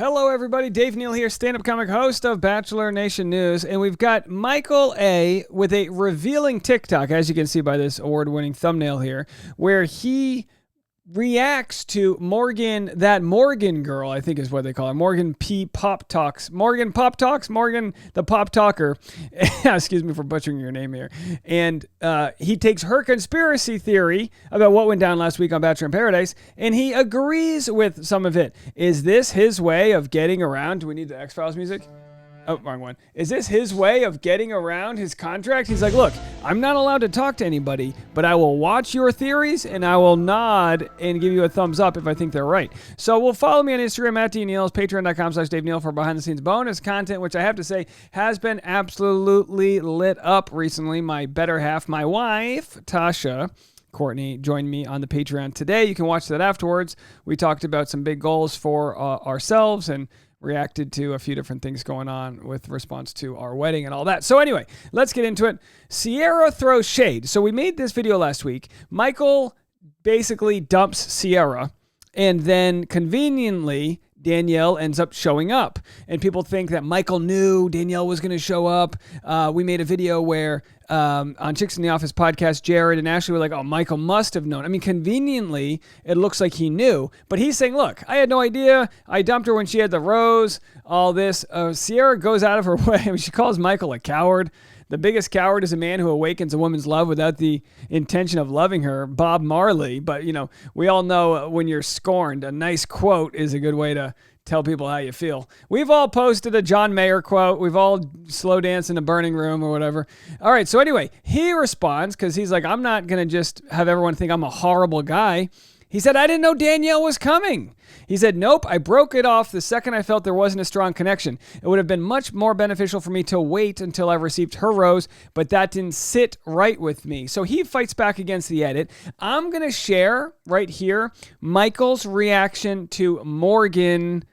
Hello, everybody. Dave Neal here, stand-up comic host of Bachelor Nation News. And we've got Michael A. with a revealing TikTok, as you can see by this award-winning thumbnail here, where he reacts to Morgan, that Morgan girl, I think is what they call her, Morgan P. Pop Talks. Morgan Pop Talks? Morgan the Pop Talker. Excuse me for butchering your name here. And he takes her conspiracy theory about what went down last week on Bachelor in Paradise, and he agrees with some of it. Is this his way of getting around? Do we need the X-Files music? Oh, wrong one. Is this his way of getting around his contract? He's like, look, I'm not allowed to talk to anybody, but I will watch your theories and I will nod and give you a thumbs up if I think they're right. So we'll follow me on Instagram at DNeal, patreon.com/Dave Neal for behind the scenes bonus content, which I have to say has been absolutely lit up recently. My better half, my wife, Tasha Courtney, joined me on the Patreon today. You can watch that afterwards. We talked about some big goals for ourselves and reacted to a few different things going on with response to our wedding and all that. So anyway, let's get into it. Sierra throws shade. So we made this video last week. Michael basically dumps Sierra, and then conveniently Danielle ends up showing up. And people think that Michael knew Danielle was going to show up. We made a video where on Chicks in the Office podcast, Jared and Ashley were like, oh, Michael must have known. I mean, conveniently, it looks like he knew. But he's saying, look, I had no idea. I dumped her when she had the rose, all this. Sierra goes out of her way. I mean, she calls Michael a coward. The biggest coward is a man who awakens a woman's love without the intention of loving her, Bob Marley. But, you know, we all know when you're scorned, a nice quote is a good way to tell people how you feel. We've all posted a John Mayer quote. We've all slow danced in a burning room or whatever. All right, so anyway, he responds because he's like, I'm not going to just have everyone think I'm a horrible guy. He said, I didn't know Danielle was coming. He said, nope, I broke it off the second I felt there wasn't a strong connection. It would have been much more beneficial for me to wait until I received her rose, but that didn't sit right with me. So he fights back against the edit. I'm going to share right here Michael's reaction to Morgan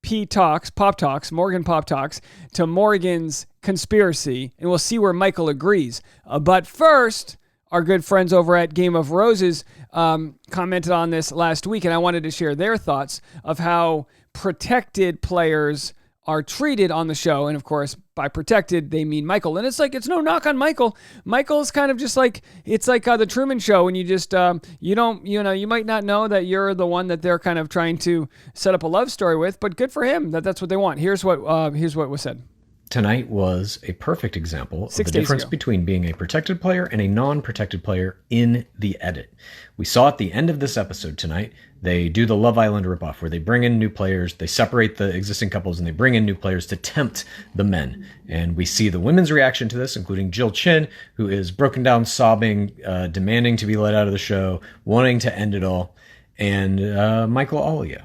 Pop Talks, Morgan Pop Talks, to Morgan's conspiracy, and we'll see where Michael agrees. But first, our good friends over at Game of Roses commented on this last week, and I wanted to share their thoughts of how protected players are treated on the show. And of course, by protected, they mean Michael. And it's like, it's no knock on Michael. Michael's kind of just like, it's like the Truman Show when you just, you might not know that you're the one that they're kind of trying to set up a love story with, but good for him that that's what they want. Here's what was said. Tonight was a perfect example of the difference between being a protected player and a non-protected player in the edit. We saw at the end of this episode tonight, they do the Love Island ripoff where they bring in new players, they separate the existing couples, and they bring in new players to tempt the men. And we see the women's reaction to this, including Jill Chin, who is broken down, sobbing, demanding to be let out of the show, wanting to end it all. And Michael Olio.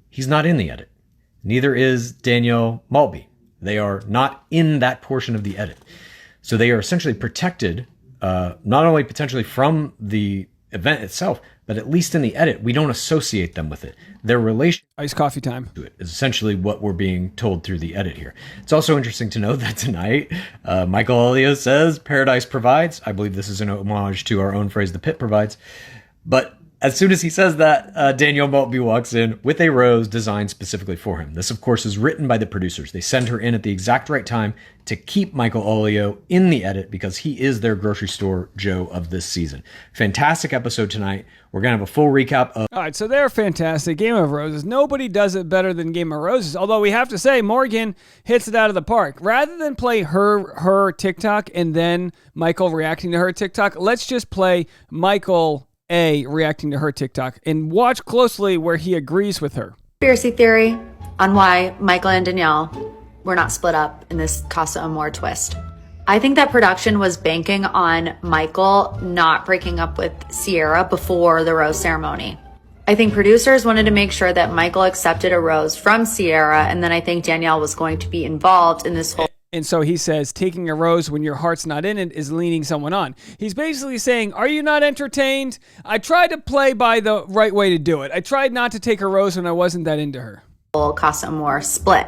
He's not in the edit. Neither is Danielle Maltby. They are not in that portion of the edit. So they are essentially protected, not only potentially from the event itself, but at least in the edit, we don't associate them with it. Their relation iced coffee time to it is essentially what we're being told through the edit here. It's also interesting to note that tonight, Michael Olio says, Paradise provides. I believe this is an homage to our own phrase, the pit provides. But as soon as he says that, Danielle Maltby walks in with a rose designed specifically for him. This, of course, is written by the producers. They send her in at the exact right time to keep Michael Olio in the edit because he is their grocery store Joe of this season. Fantastic episode tonight. We're going to have a full recap of... All right, so they're fantastic. Game of Roses. Nobody does it better than Game of Roses, although we have to say Morgan hits it out of the park. Rather than play her TikTok and then Michael reacting to her TikTok, let's just play Michael A reacting to her TikTok and watch closely where he agrees with her. Conspiracy theory on why Michael and Danielle were not split up in this Casa Amor twist. I think that production was banking on Michael not breaking up with Sierra before the rose ceremony. I think producers wanted to make sure that Michael accepted a rose from Sierra, and then I think Danielle was going to be involved in this whole... And so he says, taking a rose when your heart's not in it is leading someone on. He's basically saying, are you not entertained? I tried to play by the right way to do it. I tried not to take a rose when I wasn't that into her. Casa Amor split.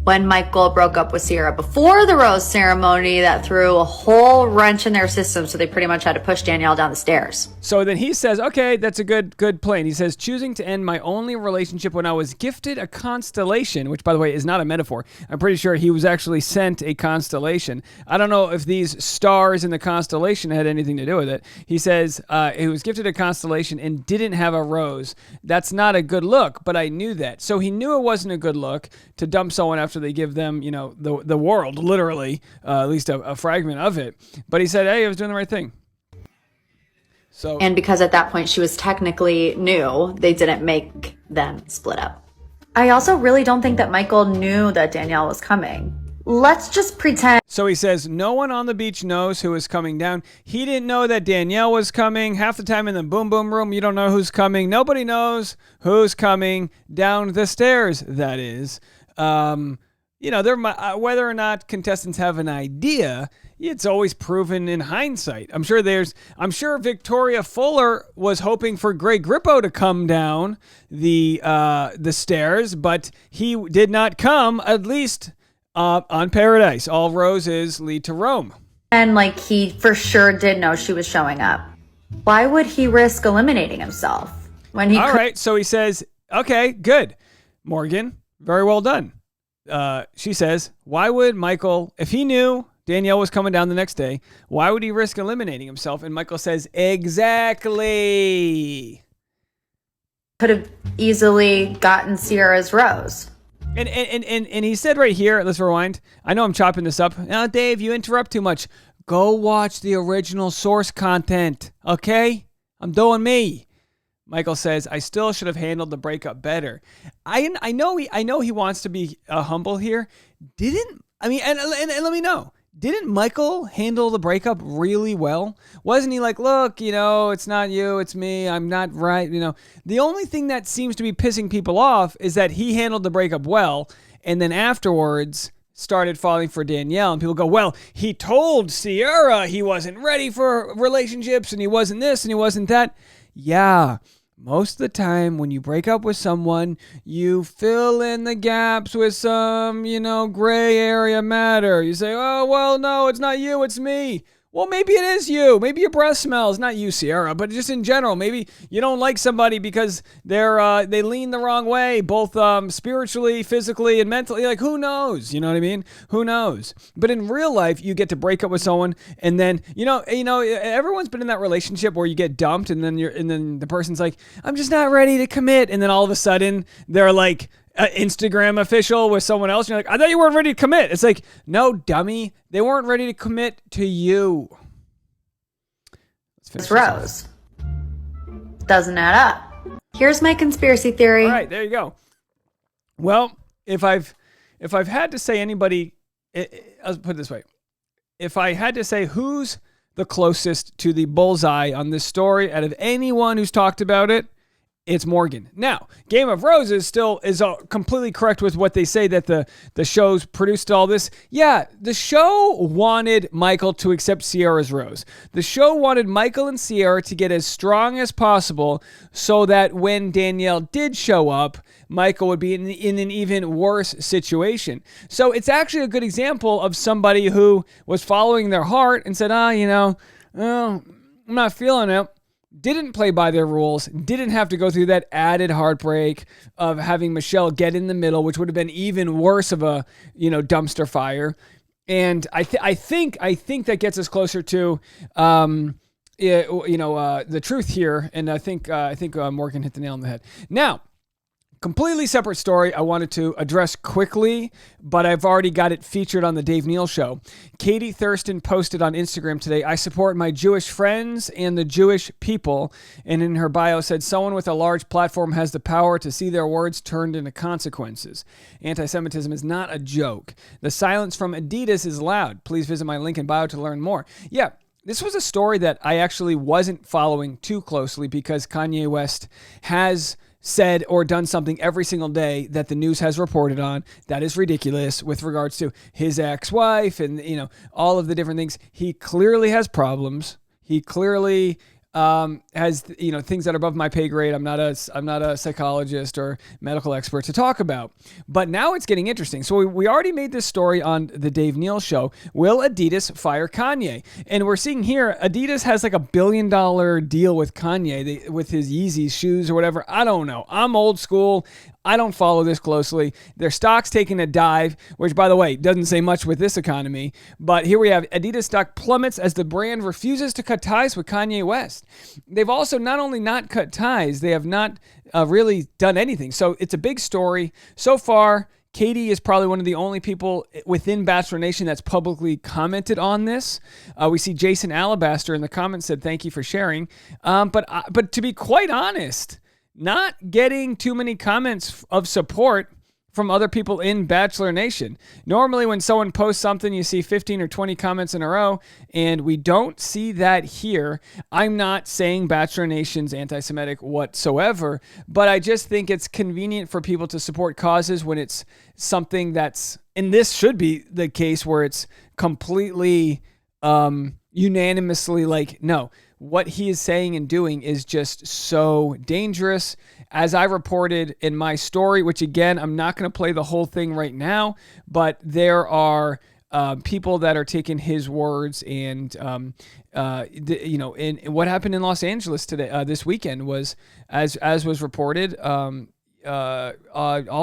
when Michael broke up with Sierra before the rose ceremony that threw a whole wrench in their system, so they pretty much had to push Danielle down the stairs. So then he says, okay, that's a good plan. He says, choosing to end my only relationship when I was gifted a constellation, which, by the way, is not a metaphor. I'm pretty sure he was actually sent a constellation. I don't know if these stars in the constellation had anything to do with it. He says he was gifted a constellation and didn't have a rose. That's not a good look, but I knew that. So he knew it wasn't a good look to dump someone after they give them, the world, literally, at least a fragment of it. But he said, hey, I was doing the right thing. So, and because at that point she was technically new, they didn't make them split up. I also really don't think that Michael knew that Danielle was coming. Let's just pretend. So he says, no one on the beach knows who is coming down. He didn't know that Danielle was coming. Half the time in the boom boom room, you don't know who's coming. Nobody knows who's coming down the stairs, that is. Whether or not contestants have an idea, it's always proven in hindsight. I'm sure Victoria Fuller was hoping for Greg Grippo to come down the stairs, but he did not come, at least on Paradise. All roads lead to Rome. And he for sure did know she was showing up. Why would he risk eliminating himself when he All right, so he says, okay, good. Morgan, very well done. She says, why would Michael, if he knew Danielle was coming down the next day, why would he risk eliminating himself? And Michael says, exactly. Could have easily gotten Sierra's rose. And he said right here, let's rewind. I know I'm chopping this up. Now, Dave, you interrupt too much. Go watch the original source content, okay? I'm doing me. Michael says, I still should have handled the breakup better. I know he wants to be humble here. And let me know. Didn't Michael handle the breakup really well? Wasn't he like, look, it's not you, it's me, I'm not right, The only thing that seems to be pissing people off is that he handled the breakup well, and then afterwards started falling for Danielle, and people go, well, he told Sierra he wasn't ready for relationships, and he wasn't this, and he wasn't that. Yeah. Most of the time, when you break up with someone, you fill in the gaps with some, gray area matter. You say, oh, well, no, it's not you, it's me. Well, maybe it is you. Maybe your breath smells. Not you, Sierra, but just in general. Maybe you don't like somebody because they lean the wrong way, both spiritually, physically, and mentally. Who knows? You know what I mean? Who knows? But in real life, you get to break up with someone, and then everyone's been in that relationship where you get dumped, and then the person's like, I'm just not ready to commit, and then all of a sudden they're like, Instagram official with someone else. You're like, I thought you weren't ready to commit. It's like, no, dummy. They weren't ready to commit to you. It's Rose. Doesn't add up. Here's my conspiracy theory. All right, there you go. Well, if I've had to say anybody, I'll put it this way. If I had to say who's the closest to the bullseye on this story out of anyone who's talked about it, it's Morgan. Now, Game of Roses still is completely correct with what they say that the shows produced all this. Yeah, the show wanted Michael to accept Sierra's rose. The show wanted Michael and Sierra to get as strong as possible so that when Danielle did show up, Michael would be in an even worse situation. So it's actually a good example of somebody who was following their heart and said, I'm not feeling it. Didn't play by their rules, didn't have to go through that added heartbreak of having Michelle get in the middle, which would have been even worse of a, dumpster fire. And I think that gets us closer to, the truth here. And I think Morgan hit the nail on the head. Now, completely separate story I wanted to address quickly, but I've already got it featured on the Dave Neal Show. Katie Thurston posted on Instagram today, I support my Jewish friends and the Jewish people. And in her bio said, someone with a large platform has the power to see their words turned into consequences. Anti-Semitism is not a joke. The silence from Adidas is loud. Please visit my link in bio to learn more. Yeah. This was a story that I actually wasn't following too closely because Kanye West has said or done something every single day that the news has reported on that is ridiculous with regards to his ex-wife and all of the different things. He clearly has problems. He clearly has things that are above my pay grade. I'm not a psychologist or medical expert to talk about. But now it's getting interesting. So we already made this story on the Dave Neal show. Will Adidas fire Kanye? And we're seeing here Adidas has like $1 billion deal with Kanye with his Yeezys shoes or whatever. I don't know. I'm old school. I don't follow this closely. Their stock's taking a dive, which, by the way, doesn't say much with this economy. But here we have Adidas stock plummets as the brand refuses to cut ties with Kanye West. They've also not only not cut ties, they have not really done anything. So it's a big story. So far, Katie is probably one of the only people within Bachelor Nation that's publicly commented on this. We see Jason Alabaster in the comments said, thank you for sharing. But to be quite honest, not getting too many comments of support from other people in Bachelor Nation. Normally when someone posts something, you see 15 or 20 comments in a row, and we don't see that here. I'm not saying Bachelor Nation's anti-Semitic whatsoever, but I just think it's convenient for people to support causes when it's something that's, and this should be the case where it's completely unanimously like, no, what he is saying and doing is just so dangerous. As I reported in my story, which again, I'm not going to play the whole thing right now, but there are people that are taking his words and, and what happened in Los Angeles today, this weekend was, as was reported, all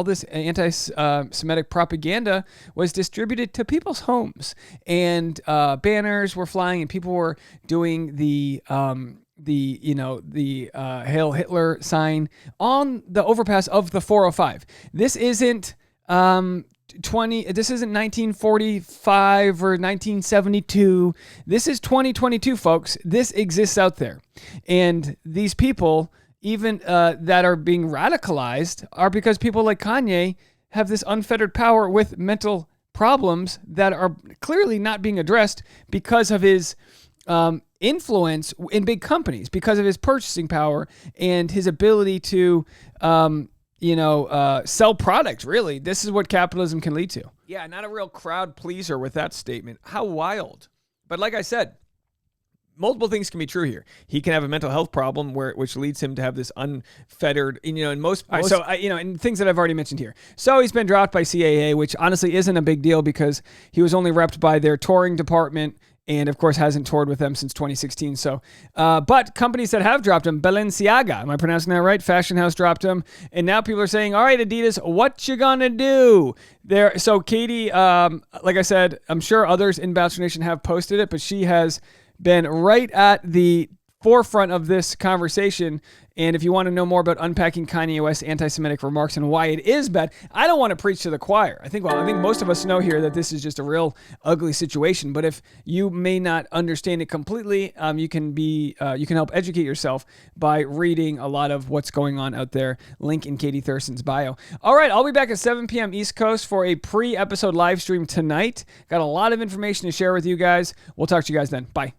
this anti-Semitic propaganda was distributed to people's homes, and banners were flying, and people were doing the Hail Hitler sign on the overpass of the 405. This isn't this isn't 1945 or 1972. This is 2022, folks. This exists out there, and these people, even that are being radicalized, are because people like Kanye have this unfettered power with mental problems that are clearly not being addressed because of his influence in big companies, because of his purchasing power and his ability to sell products. Really, this is what capitalism can lead to. Yeah, not a real crowd pleaser with that statement. How wild. But like I said, multiple things can be true here. He can have a mental health problem which leads him to have this unfettered, and and things that I've already mentioned here. So he's been dropped by CAA, which honestly isn't a big deal because he was only repped by their touring department and of course hasn't toured with them since 2016. So, but companies that have dropped him, Balenciaga, am I pronouncing that right? Fashion house dropped him. And now people are saying, all right, Adidas, what you gonna do? So Katie, like I said, I'm sure others in Bachelor Nation have posted it, but she has been right at the forefront of this conversation. And if you want to know more about unpacking Kanye West's anti-Semitic remarks and why it is bad, I don't want to preach to the choir. I think most of us know here that this is just a real ugly situation. But if you may not understand it completely, you can help educate yourself by reading a lot of what's going on out there. Link in Katie Thurston's bio. All right, I'll be back at 7 p.m. East Coast for a pre-episode live stream tonight. Got a lot of information to share with you guys. We'll talk to you guys then. Bye.